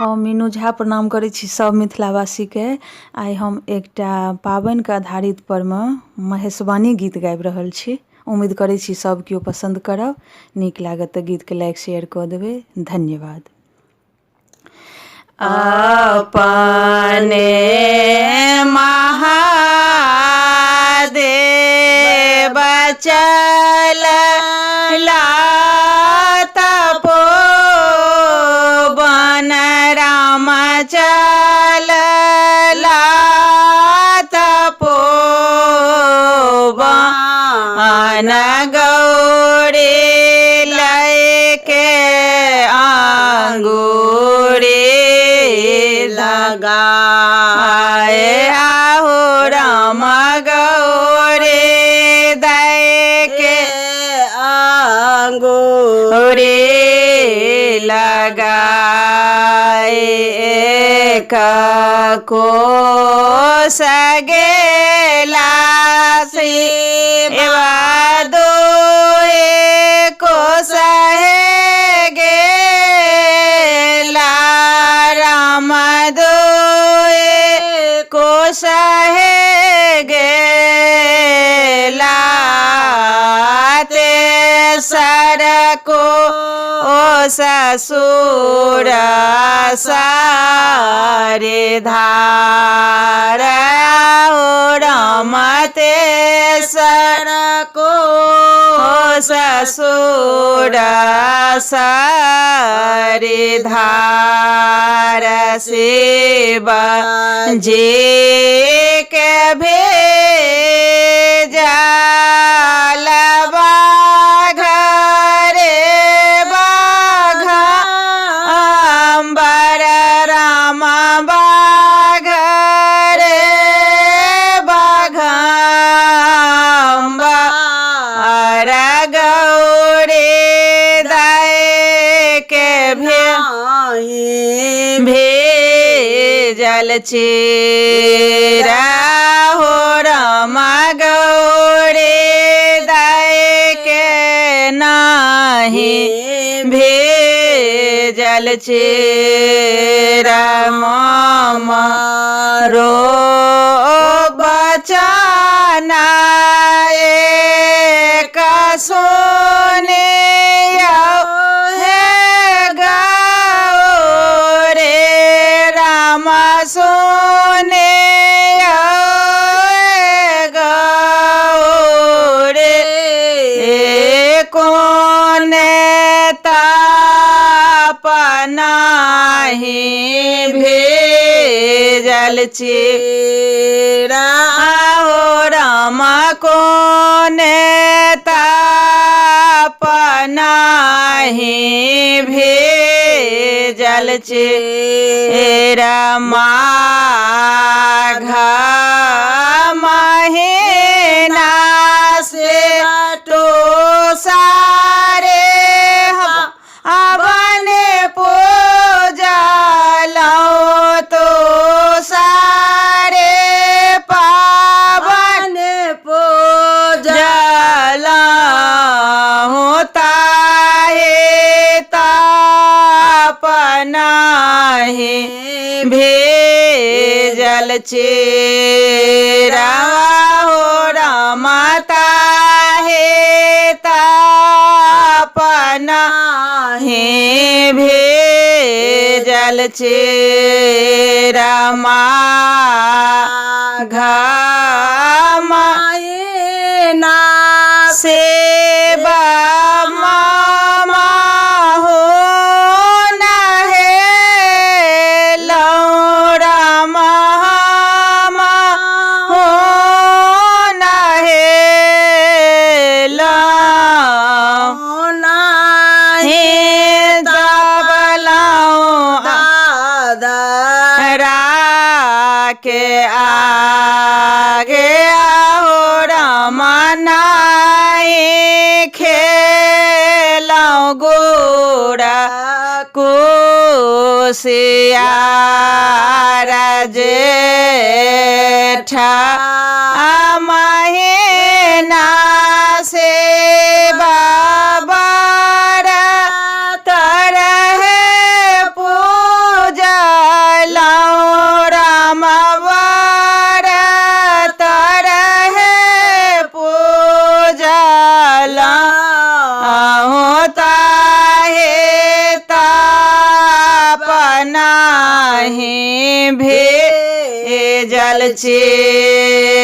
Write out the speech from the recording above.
हम मीनू झा प्रणाम करै छी सब मिथिलावासीके। आइ हम एकटा पाबनिके आधारित पर में महेशवाणी गीत गाबि रहल छी। उम्मीद करै छी सब केओ पसंद करब। नीक लागत तऽ गीतके लाइक शेयर कऽ देबै। धन्यवाद। अपने महादेव चलला तपोवन राम चलला तपोवन गौरी लैके अंगूरी लगाए आहो राम गौरी दैके अंगूरी लगाए एक कोस गेला शिवा दुए कोस गेला राम दुए कोस गेला तेसर को ओ ससुर सारे धार ओ राम तेसर को ससुर सारे धार शिव जी के भेजा भेजल चेरा हो राम गौरी दाय के नाही भेजल चेरा मामा रो बचाना एक सोने सोने गौरे कौन तापनाही भेजल चेरा हो राम कौन तापनाही भेजल चेरा माघ महीना से तो सारे हवन पूजलो तो सारे पावन पूजला होता है तापनाही भेजल चेरा हो राम ताहे तापनाही भेजल चेरा माघ महीना से के आगे आओ रमनाई खेलो गोरा कुशियार जेठा महीना से बाबा तरह पूजा चेत